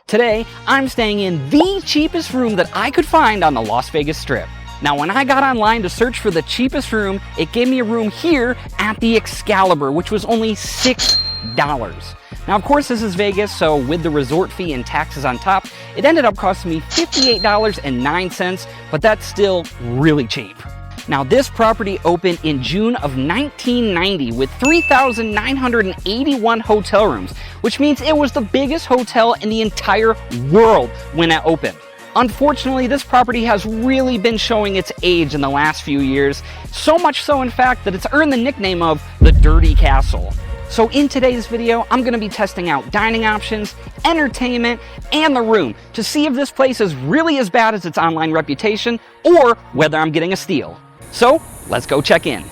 Today, I'm staying in the cheapest room that I could find on the Las Vegas Strip. Now, when I got online to search for the cheapest room, it gave me a room here at the Excalibur, which was only $6. Now, of course, this is Vegas, so with the resort fee and taxes on top, it ended up costing me $58.09, but that's still really cheap. Now, this property opened in June of 1990 with 3,981 hotel rooms, which means it was the biggest hotel in the entire world when it opened. Unfortunately, this property has really been showing its age in the last few years, so much so, in fact, that it's earned the nickname of the Dirty Castle. So in today's video, I'm going to be testing out dining options, entertainment, and the room to see if this place is really as bad as its online reputation or whether I'm getting a steal. So let's go check in.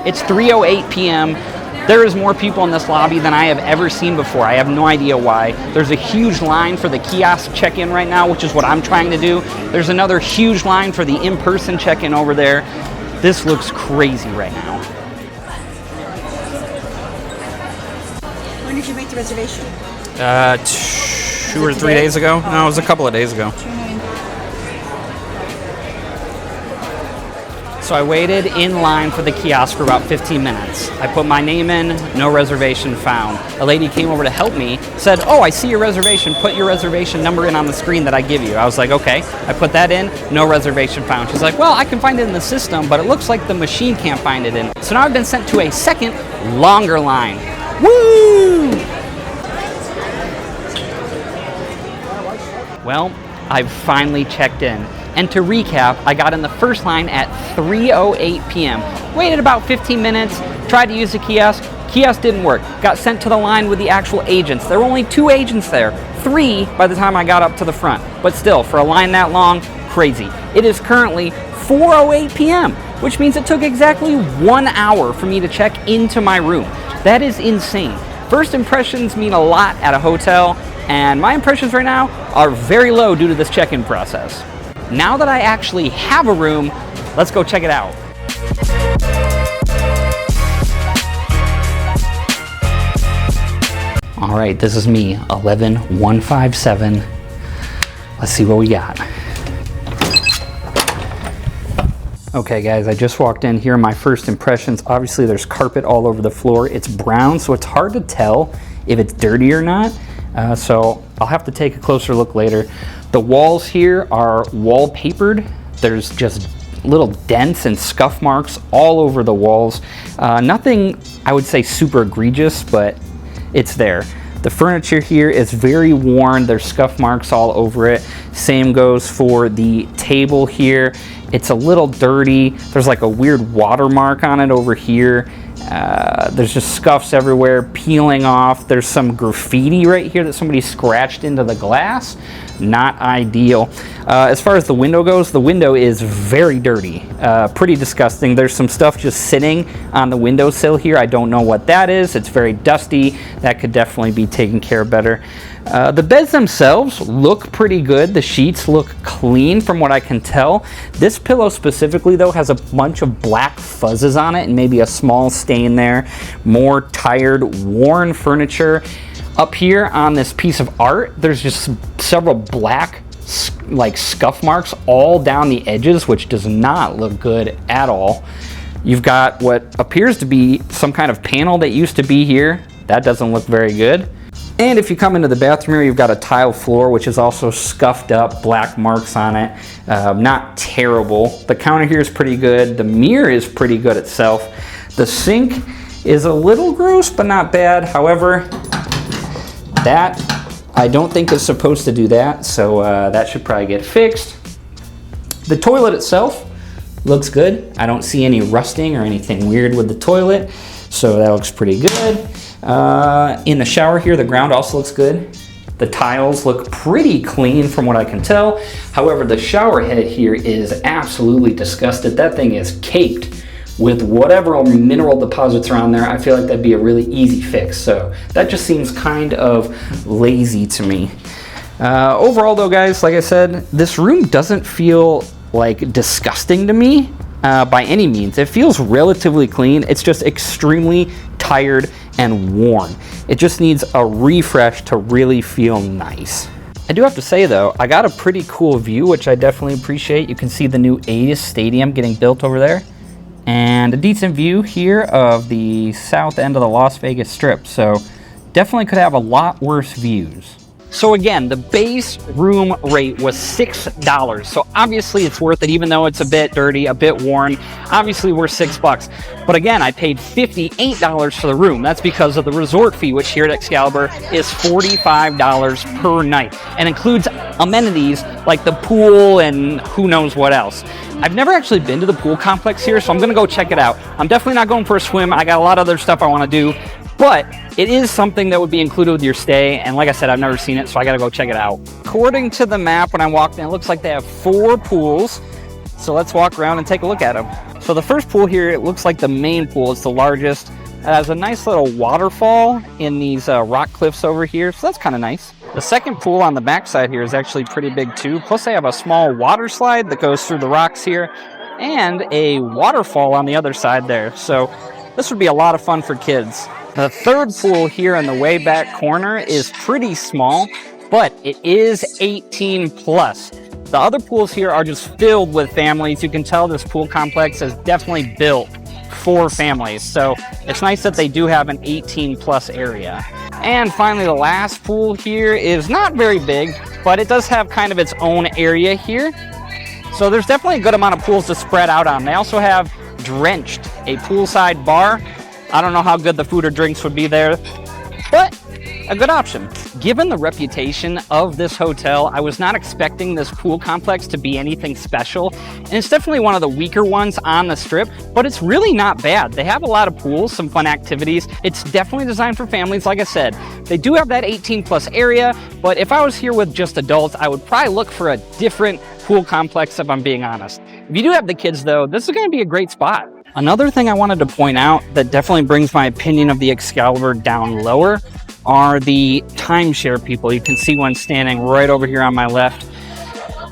It's 3:08 p.m. There is more people in this lobby than I have ever seen before. I have no idea why. There's a huge line for the kiosk check-in right now, which is what I'm trying to do. There's another huge line for the in-person check-in over there. This looks crazy right now. When did you make the reservation? 2 or 3 days ago. No, it was a couple of days ago. So I waited in line for the kiosk for about 15 minutes. I put my name in, no reservation found. A lady came over to help me, said, "Oh, I see your reservation. Put your reservation number in on the screen that I give you." I was like, okay. I put that in, no reservation found. She's like, "Well, I can find it in the system, but it looks like the machine can't find it in." So now I've been sent to a second, longer line. Woo! Well, I've finally checked in. And to recap, I got in the first line at 3:08 p.m. Waited about 15 minutes, tried to use the kiosk. Kiosk didn't work. Got sent to the line with the actual agents. There were only 2 agents there. 3 by the time I got up to the front. But still, for a line that long, crazy. It is currently 4:08 p.m., which means it took exactly 1 hour for me to check into my room. That is insane. First impressions mean a lot at a hotel, and my impressions right now are very low due to this check-in process. Now that I actually have a room, let's go check it out. All right, this is me, 11157. Let's see what we got. Okay guys, I just walked in. Here are my first impressions. Obviously there's carpet all over the floor. It's brown, so it's hard to tell if it's dirty or not. So I'll have to take a closer look later. The walls here are wallpapered. There's just little dents and scuff marks all over the walls. Nothing, I would say, super egregious, but it's there. The furniture here is very worn. There's scuff marks all over it. Same goes for the table here. It's a little dirty. There's like a weird watermark on it over here. There's just scuffs everywhere, peeling off. There's some graffiti right here that somebody scratched into the glass. Not ideal. As far as the window goes, the window is very dirty, pretty disgusting. There's some stuff just sitting on the windowsill here. I don't know what that is. It's very dusty. That could definitely be taken care of better. The beds themselves look pretty good. The sheets look clean from what I can tell. This pillow specifically though has a bunch of black fuzzes on it and maybe a small stain there. More tired, worn furniture. Up here on this piece of art, there's just several black like scuff marks all down the edges, which does not look good at all. You've got what appears to be some kind of panel that used to be here. That doesn't look very good. And if you come into the bathroom here, you've got a tile floor, which is also scuffed up, black marks on it. Not terrible. The counter here is pretty good. The mirror is pretty good itself. The sink is a little gross, but not bad. However, that I don't think is supposed to do that, so that should probably get fixed. The toilet itself looks good. I don't see any rusting or anything weird with the toilet, so that looks pretty good. In the shower here, the ground also looks good. The tiles look pretty clean from what I can tell. However, the shower head here is absolutely disgusted. That thing is caked with whatever mineral deposits are on there. I feel like that'd be a really easy fix. So that just seems kind of lazy to me. Overall though, guys, like I said, this room doesn't feel like disgusting to me. by any means. It feels relatively clean. It's just extremely tired and worn. It just needs a refresh to really feel nice. I do have to say though, I got a pretty cool view, which I definitely appreciate. You can see the new A's Stadium getting built over there, and a decent view here of the south end of the Las Vegas Strip. So definitely could have a lot worse views. So again, the base room rate was $6. So obviously it's worth it, even though it's a bit dirty, a bit worn, obviously worth $6. But again, I paid $58 for the room. That's because of the resort fee, which here at Excalibur is $45 per night and includes amenities like the pool and who knows what else. I've never actually been to the pool complex here, so I'm gonna go check it out. I'm definitely not going for a swim. I got a lot of other stuff I wanna do, but it is something that would be included with your stay, and like I said, I've never seen it, so I gotta go check it out. According to the map, when I walked in, it looks like they have 4 pools, so let's walk around and take a look at them. So the first pool here, it looks like the main pool. It's the largest. It has a nice little waterfall in these rock cliffs over here, so that's kind of nice. The second pool on the back side here is actually pretty big too, plus they have a small water slide that goes through the rocks here, and a waterfall on the other side there, so this would be a lot of fun for kids. The third pool here in the way back corner is pretty small, but it is 18 plus. The other pools here are just filled with families. You can tell this pool complex is definitely built for families. So it's nice that they do have an 18 plus area. And finally, the last pool here is not very big, but it does have kind of its own area here. So there's definitely a good amount of pools to spread out on. They also have Drenched, a poolside bar. I don't know how good the food or drinks would be there, but a good option. Given the reputation of this hotel, I was not expecting this pool complex to be anything special, and it's definitely one of the weaker ones on the Strip, but it's really not bad. They have a lot of pools, some fun activities. It's definitely designed for families, like I said. They do have that 18 plus area, but if I was here with just adults, I would probably look for a different pool complex, if I'm being honest. If you do have the kids though, this is gonna be a great spot. Another thing I wanted to point out that definitely brings my opinion of the Excalibur down lower are the timeshare people. You can see one standing right over here on my left.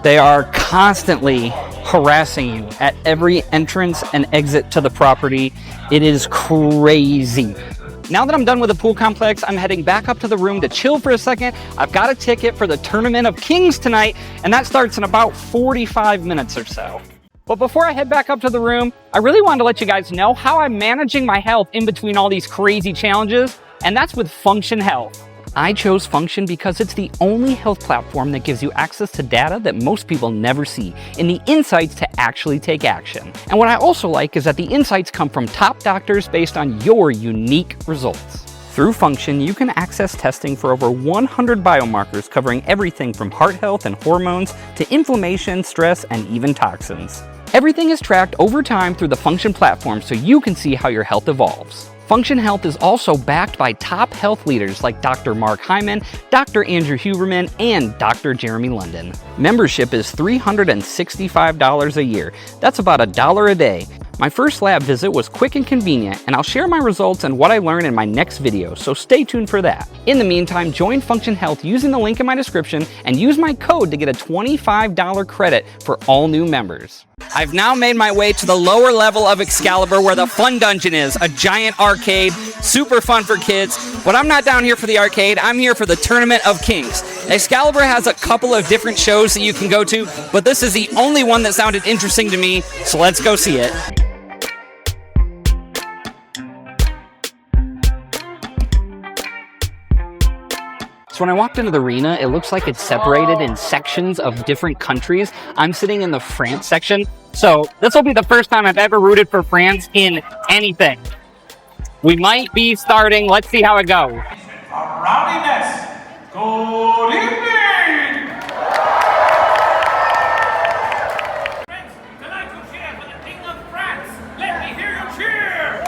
They are constantly harassing you at every entrance and exit to the property. It is crazy. Now that I'm done with the pool complex, I'm heading back up to the room to chill for a second. I've got a ticket for the Tournament of Kings tonight, and that starts in about 45 minutes or so. But before I head back up to the room, I really wanted to let you guys know how I'm managing my health in between all these crazy challenges, and that's with Function Health. I chose Function because it's the only health platform that gives you access to data that most people never see, and the insights to actually take action. And what I also like is that the insights come from top doctors based on your unique results. Through Function, you can access testing for over 100 biomarkers covering everything from heart health and hormones to inflammation, stress, and even toxins. Everything is tracked over time through the Function platform so you can see how your health evolves. Function Health is also backed by top health leaders like Dr. Mark Hyman, Dr. Andrew Huberman, and Dr. Jeremy London. Membership is $365 a year. That's about $1 a day. My first lab visit was quick and convenient, and I'll share my results and what I learned in my next video, so stay tuned for that. In the meantime, join Function Health using the link in my description and use my code to get a $25 credit for all new members. I've now made my way to the lower level of Excalibur where the fun dungeon is, a giant arcade, super fun for kids. But I'm not down here for the arcade, I'm here for the Tournament of Kings. Excalibur has a couple of different shows that you can go to, but this is the only one that sounded interesting to me, so let's go see it. So when I walked into the arena, it looks like it's separated in sections of different countries. I'm sitting in the France section, so this will be the first time I've ever rooted for France in anything. We might be starting, let's see how it goes. Rowdiness, good evening! Friends, tonight you cheer for the King of France. Let me hear you cheer!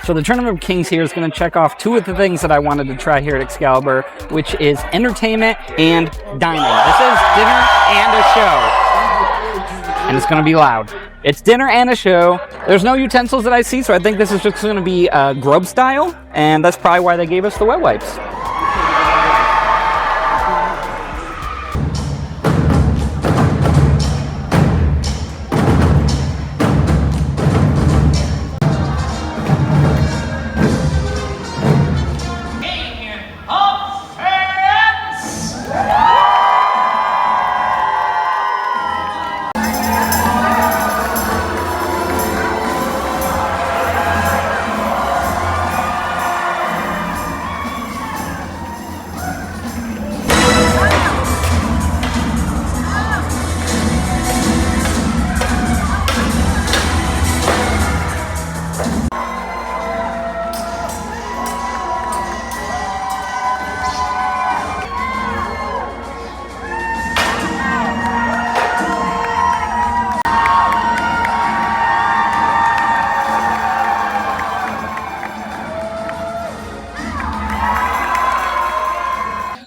So the Tournament of Kings here is going to check off two of the things that I wanted to try here at Excalibur, which is entertainment and dining. This is dinner and a show. And it's going to be loud. It's dinner and a show. There's no utensils that I see, so I think this is just going to be grub style, and that's probably why they gave us the wet wipes.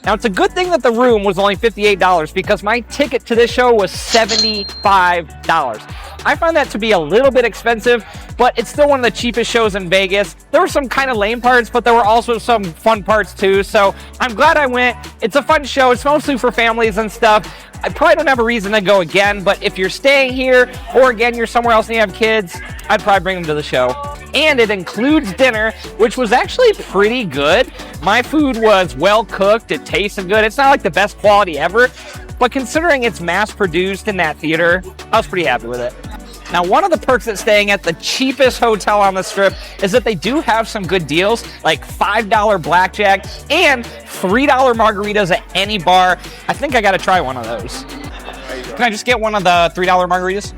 Now, it's a good thing that the room was only $58 because my ticket to this show was $75. I find that to be a little bit expensive, but it's still one of the cheapest shows in Vegas. There were some kind of lame parts, but there were also some fun parts too, so I'm glad I went. It's a fun show. It's mostly for families and stuff. I probably don't have a reason to go again, but if you're staying here, or again, you're somewhere else and you have kids, I'd probably bring them to the show. And it includes dinner, which was actually pretty good. My food was well cooked, it tasted good. It's not like the best quality ever, but considering it's mass produced in that theater, I was pretty happy with it. Now, one of the perks of staying at the cheapest hotel on the strip is that they do have some good deals, like $5 blackjack and $3 margaritas at any bar. I think I gotta try one of those. Can I just get one of the $3 margaritas?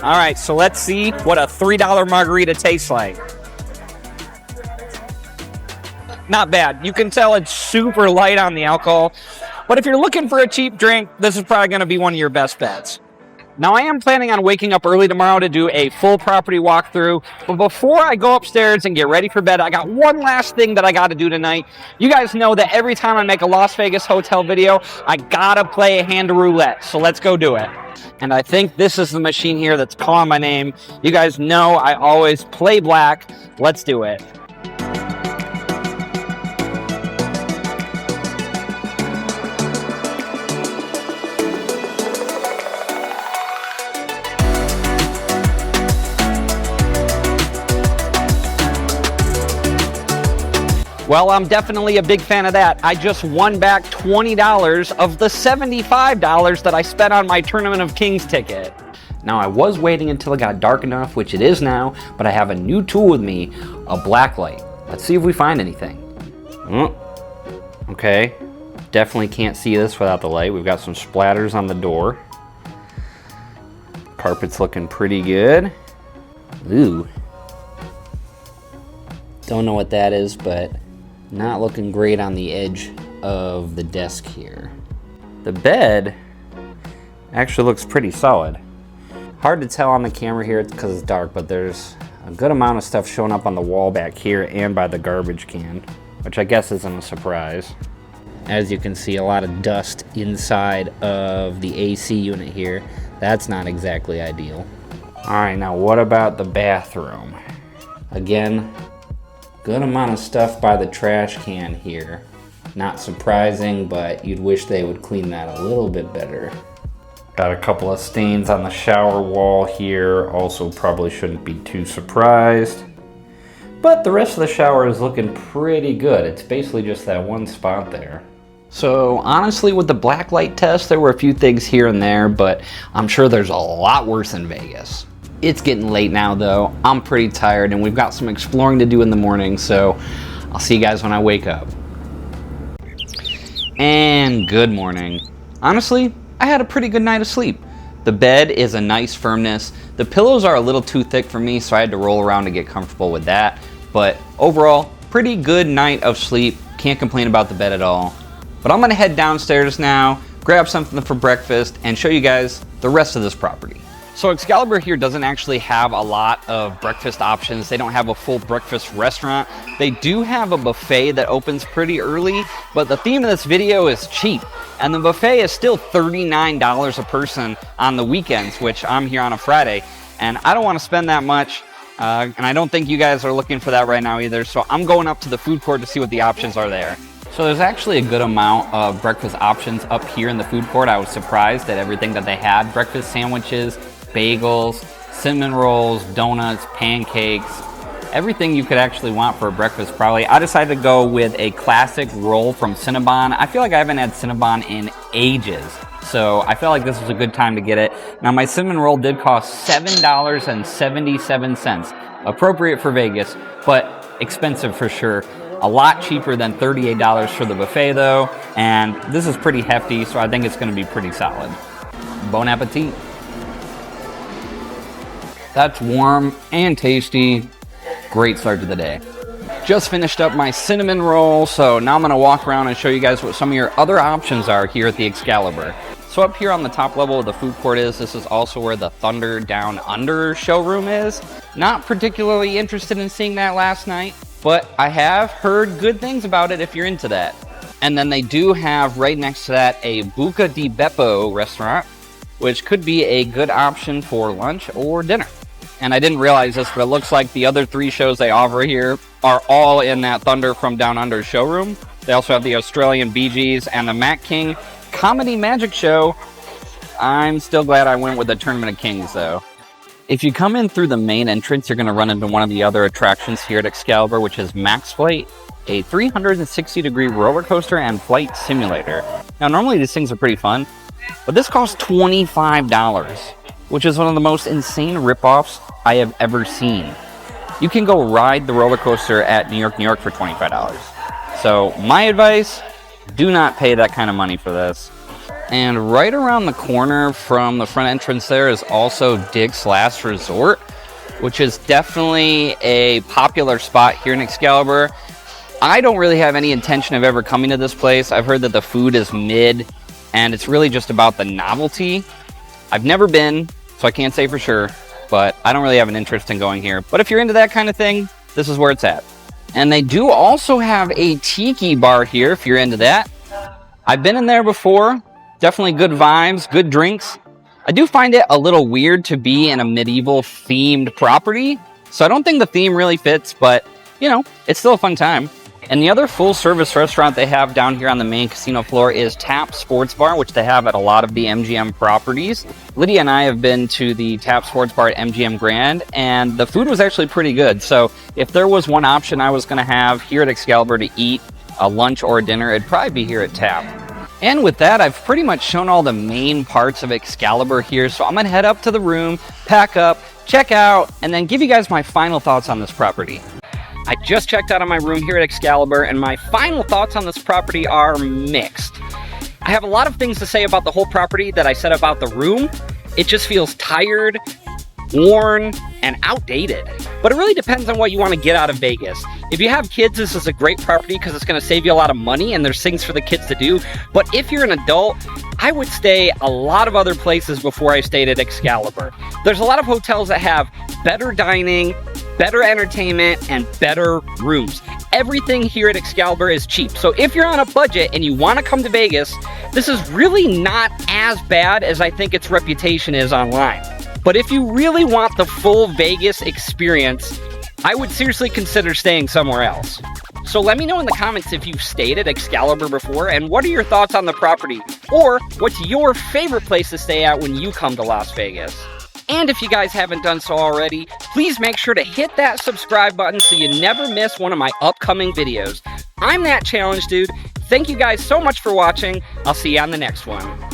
All right, so let's see what a $3 margarita tastes like. Not bad. You can tell it's super light on the alcohol, but if you're looking for a cheap drink, this is probably gonna be one of your best bets. Now, I am planning on waking up early tomorrow to do a full property walkthrough, but before I go upstairs and get ready for bed, I got one last thing that I got to do tonight. You guys know that every time I make a Las Vegas hotel video, I gotta play a hand of roulette, so let's go do it. And I think this is the machine here that's calling my name. You guys know I always play black. Let's do it. Well, I'm definitely a big fan of that. I just won back $20 of the $75 that I spent on my Tournament of Kings ticket. Now, I was waiting until it got dark enough, which it is now, but I have a new tool with me, a black light. Let's see if we find anything. Okay, definitely can't see this without the light. We've got some splatters on the door. Carpet's looking pretty good. Ooh. Don't know what that is, but not looking great on the edge of the desk here. The bed actually looks pretty solid. Hard to tell on the camera here because it's dark, but there's a good amount of stuff showing up on the wall back here and by the garbage can, which I guess isn't a surprise. As you can see, a lot of dust inside of the AC unit here. That's not exactly ideal. All right, now what about the bathroom? Again, good amount of stuff by the trash can here. Not surprising, but you'd wish they would clean that a little bit better. Got a couple of stains on the shower wall here. Also probably shouldn't be too surprised. But the rest of the shower is looking pretty good. It's basically just that one spot there. So honestly, with the blacklight test, there were a few things here and there, but I'm sure there's a lot worse in Vegas. It's getting late now though. I'm pretty tired and we've got some exploring to do in the morning, so I'll see you guys when I wake up. And good morning. Honestly, I had a pretty good night of sleep. The bed is a nice firmness. The pillows are a little too thick for me, so I had to roll around to get comfortable with that. But overall, pretty good night of sleep. Can't complain about the bed at all. But I'm gonna head downstairs now, grab something for breakfast, and show you guys the rest of this property. So Excalibur here doesn't actually have a lot of breakfast options. They don't have a full breakfast restaurant. They do have a buffet that opens pretty early, but the theme of this video is cheap. And the buffet is still $39 a person on the weekends, which I'm here on a Friday. And I don't want to spend that much, and I don't think you guys are looking for that right now either. So I'm going up to the food court to see what the options are there. So there's actually a good amount of breakfast options up here in the food court. I was surprised at everything that they had. Breakfast sandwiches, bagels, cinnamon rolls, donuts, pancakes, everything you could actually want for a breakfast probably. I decided to go with a classic roll from Cinnabon. I feel like I haven't had Cinnabon in ages, so I felt like this was a good time to get it. Now my cinnamon roll did cost $7.77, appropriate for Vegas, but expensive for sure. A lot cheaper than $38 for the buffet though, and this is pretty hefty, so I think it's gonna be pretty solid. Bon appetit. That's warm and tasty. Great start to the day. Just finished up my cinnamon roll, so now I'm gonna walk around and show you guys what some of your other options are here at the Excalibur. So up here on the top level of the food court this is also where the Thunder Down Under showroom is. Not particularly interested in seeing that last night, but I have heard good things about it if you're into that. And then they do have right next to that a Buca di Beppo restaurant, which could be a good option for lunch or dinner. And I didn't realize this, but it looks like the other 3 shows they offer here are all in that Thunder from Down Under showroom. They also have the Australian Bee Gees and the Matt King Comedy Magic Show. I'm still glad I went with the Tournament of Kings, though. If you come in through the main entrance, you're going to run into one of the other attractions here at Excalibur, which is Max Flight, a 360-degree roller coaster and flight simulator. Now, normally these things are pretty fun, but this costs $25, which is one of the most insane ripoffs I have ever seen. You can go ride the roller coaster at New York for $25. So my advice, do not pay that kind of money for this. And right around the corner from the front entrance there is also Dick's Last Resort, which is definitely a popular spot here in Excalibur. I don't really have any intention of ever coming to this place. I've heard that the food is mid, and it's really just about the novelty. I've never been, so I can't say for sure, but I don't really have an interest in going here. But if you're into that kind of thing, this is where it's at. And they do also have a tiki bar here if you're into that. I've been in there before. Definitely good vibes, good drinks. I do find it a little weird to be in a medieval themed property, so I don't think the theme really fits, but you know, it's still a fun time. And the other full service restaurant they have down here on the main casino floor is Tap Sports Bar, which they have at a lot of the MGM properties. Lydia and I have been to the Tap Sports Bar at MGM Grand, and the food was actually pretty good. So if there was one option I was going to have here at Excalibur to eat a lunch or a dinner, it'd probably be here at Tap. And with that, I've pretty much shown all the main parts of Excalibur here, so I'm going to head up to the room, pack up, check out, and then give you guys my final thoughts on this property. I just checked out of my room here at Excalibur, and my final thoughts on this property are mixed. I have a lot of things to say about the whole property that I said about the room. It just feels tired, worn, and outdated. But it really depends on what you want to get out of Vegas. If you have kids, this is a great property because it's going to save you a lot of money and there's things for the kids to do. But if you're an adult, I would stay a lot of other places before I stayed at Excalibur. There's a lot of hotels that have better dining, better entertainment, and better rooms. Everything here at Excalibur is cheap. So if you're on a budget and you want to come to Vegas, this is really not as bad as I think its reputation is online. But if you really want the full Vegas experience, I would seriously consider staying somewhere else. So let me know in the comments if you've stayed at Excalibur before, and what are your thoughts on the property? Or what's your favorite place to stay at when you come to Las Vegas? And if you guys haven't done so already, please make sure to hit that subscribe button so you never miss one of my upcoming videos. I'm That Challenge Dude. Thank you guys so much for watching. I'll see you on the next one.